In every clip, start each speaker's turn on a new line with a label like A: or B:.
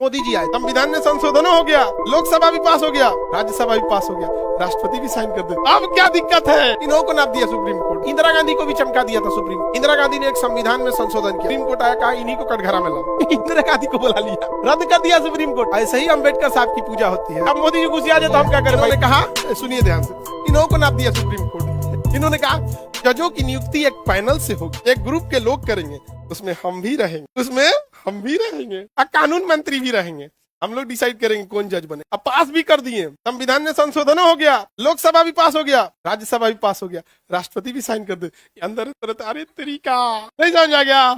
A: मोदी जी आए, संविधान में संशोधन हो गया, लोकसभा भी पास हो गया, राज्यसभा भी पास हो गया, राष्ट्रपति भी साइन कर दे। अब क्या दिक्कत है? इन्हों को नाप दिया सुप्रीम कोर्ट। इंदिरा गांधी को भी चमका दिया था सुप्रीम। इंदिरा गांधी ने एक संविधान में संशोधन किया, सुप्रीम कोर्ट आया, कहा इन्हीं को कटघरा में लाओ। इंदिरा गांधी को बुला लिया, रद्द कर दिया सुप्रीम कोर्ट। ऐसे ही अम्बेडकर साहब की पूजा होती है। अब मोदी जी घुस आ जाए तो हम क्या करें? मैंने कहा, सुनिए ध्यान से, इन्हों को नाप दिया सुप्रीम कोर्ट। इन्होंने कहा जजों की नियुक्ति एक पैनल से होगी, एक ग्रुप के लोग करेंगे, उसमें हम भी रहेंगे, कानून मंत्री भी रहेंगे, हम लोग डिसाइड करेंगे कौन जज बने। अब पास भी कर दिए, संविधान में संशोधन हो गया, लोकसभा भी पास हो गया, राज्यसभा भी पास हो गया, राष्ट्रपति भी साइन कर दे। अंदर अरे तरीका नहीं समझ आ गया।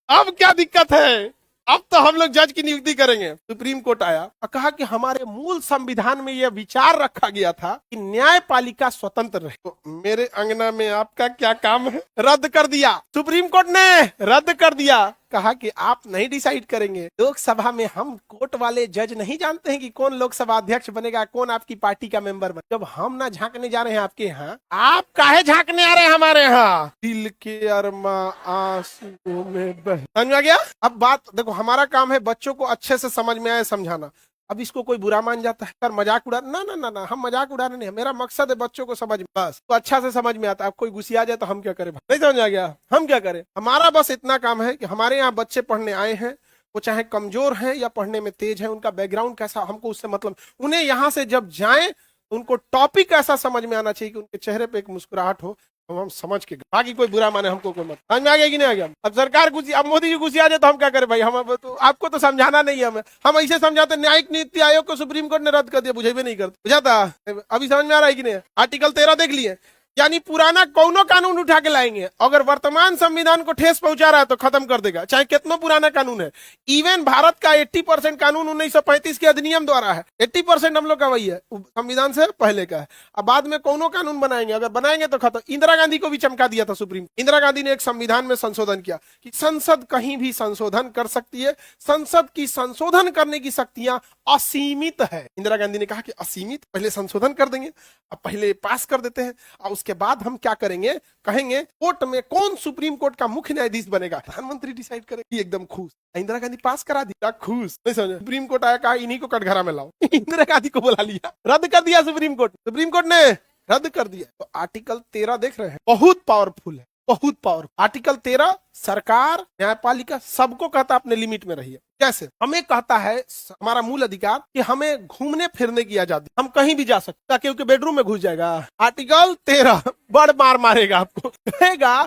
A: अब क्या दिक्कत है? अब तो हम लोग जज की नियुक्ति करेंगे। सुप्रीम कोर्ट आया और कहा कि हमारे मूल संविधान में यह विचार रखा गया था कि न्यायपालिका स्वतंत्र रहे, तो मेरे अंगना में आपका क्या काम है? रद्द कर दिया सुप्रीम कोर्ट ने, रद्द कर दिया। कहा कि आप नहीं डिसाइड करेंगे, लोकसभा में हम कोर्ट वाले जज नहीं जानते हैं कि कौन लोकसभा अध्यक्ष बनेगा, कौन आपकी पार्टी का मेंबर बनेगा। जब हम ना झांकने जा रहे हैं आपके यहाँ, आप काहे झांकने आ रहे हैं हमारे यहाँ? दिल के अरमा आंसुओं में बह। समझ आ गया? अब बात देखो, हमारा काम है बच्चों को अच्छे से समझ में आए समझाना। अब इसको कोई बुरा मान जाता है, कर मजाक उड़ा, ना ना ना ना, हम मजाक उड़ाने नहीं, मेरा मकसद है बच्चों को समझ, बस तो अच्छा से समझ में आता। अब कोई गुस्सा आ जाए तो हम क्या करें? नहीं समझ आ गया? हम क्या करें? हमारा बस इतना काम है कि हमारे यहाँ बच्चे पढ़ने आए हैं, वो चाहे कमजोर हैं या पढ़ने में तेज है, उनका बैकग्राउंड कैसा, हमको उससे मतलब, उन्हें यहाँ से जब जाए उनको टॉपिक ऐसा समझ में आना चाहिए कि उनके चेहरे पे एक मुस्कुराहट हो, हम समझ के, बाकी कोई बुरा माने हमको कोई मत। समझ में आ गया कि नहीं आ गया? अब सरकार गुस्सी, अब मोदी जी गुस्सी आ जाए तो हम क्या करें भाई? हम तो आपको तो समझाना नहीं है, हम ऐसे समझाते। न्यायिक नीति आयोग को सुप्रीम कोर्ट ने रद्द कर दिया, बुझे भी नहीं करते, बुझाता? अभी समझ में आ रहा है कि नहीं? आर्टिकल 13 देख लिए, यानी पुराना कौनो कानून उठा के लाएंगे, अगर वर्तमान संविधान को ठेस पहुंचा रहा है तो खत्म कर देगा, चाहे कितना पुराना कानून है। इवन भारत का 80% कानून 1935 के अधिनियम द्वारा है, 80% हम लोग का वही है, संविधान से पहले का है। अब बाद में कौनो कानून बनाएंगे, अगर बनाएंगे तो खत्म। इंदिरा गांधी को भी चमका दिया था सुप्रीम। इंदिरा गांधी ने एक संविधान में संशोधन किया कि संसद कहीं भी संशोधन कर सकती है, संसद की संशोधन करने की शक्तियां असीमित है। इंदिरा गांधी ने कहा कि असीमित, पहले संशोधन कर देंगे, अब पहले पास कर देते हैं, और उसके बाद हम क्या करेंगे, कहेंगे कोर्ट में कौन सुप्रीम कोर्ट का मुख्य न्यायाधीश बनेगा, प्रधानमंत्री डिसाइड करेगी। एकदम खुश, इंदिरा गांधी पास करा दिया, खुश। नहीं समझे? सुप्रीम कोर्ट आया, कहा इन्हीं को कटघरा में लाओ। इंदिरा गांधी को बुला लिया, रद्द कर दिया सुप्रीम कोर्ट। सुप्रीम कोर्ट ने रद्द कर दिया। तो आर्टिकल 13 देख रहे हैं, बहुत पावरफुल है, बहुत पावरफुल। आर्टिकल 13 सरकार, न्यायपालिका सबको कहता है अपने लिमिट में रहिए। कैसे? हमें कहता है हमारा मूल अधिकार कि हमें घूमने फिरने की आजादी, हम कहीं भी जा सकते, क्योंकि बेडरूम में घुस जाएगा। आर्टिकल 13 बड़ मार मारेगा आपको, कहेगा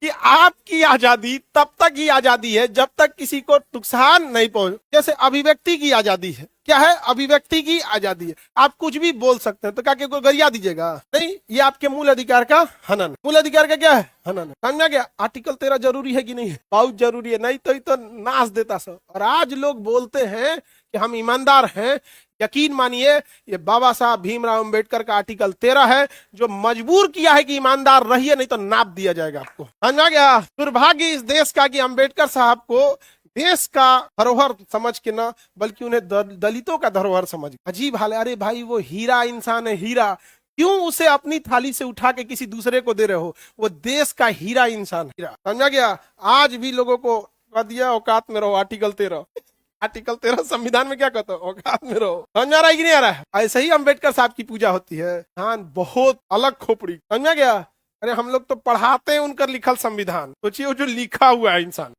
A: कि आपकी आजादी तब तक ही आजादी है जब तक किसी को नुकसान नहीं पहुंचे। जैसे अभिव्यक्ति की आजादी है, क्या है? अभिव्यक्ति की आजादी है, आप कुछ भी बोल सकते हैं, तो क्या कोई गरिया दीजिएगा? नहीं, ये आपके मूल अधिकार का हनन। मूल अधिकार का क्या है? हनन। समझ गया? आर्टिकल 13 जरूरी है कि नहीं है? बहुत जरूरी है, नहीं तो नाश देता सब। और आज लोग बोलते हैं कि हम ईमानदार हैं। यकीन मानिए, ये बाबा साहब भीमराव अंबेडकर का आर्टिकल 13 है जो मजबूर किया है कि ईमानदार रहिए, नहीं तो नाप दिया जाएगा आपको। समझ गया? दुर्भाग्य इस देश का कि अंबेडकर साहब को देश का धरोहर समझ के ना, बल्कि उन्हें दलितों का धरोहर समझ। अजीब हाल है। अरे भाई, वो हीरा इंसान है, हीरा, क्यों उसे अपनी थाली से उठा के किसी दूसरे को दे रहे हो? वो देश का हीरा इंसान, हीरा। समझा गया? आज भी लोगों को कह दिया औकात में रहो, आर्टिकल 13। आर्टिकल 13 संविधान में क्या कहता है? औकात में रहो। समझ आ रहा है कि नहीं आ रहा है? ऐसे ही अंबेडकर साहब की पूजा होती है। हाँ, बहुत अलग खोपड़ी। समझा गया? अरे हम लोग तो पढ़ाते हैं उनका लिखल संविधान, सोचिए वो जो लिखा हुआ है इंसान।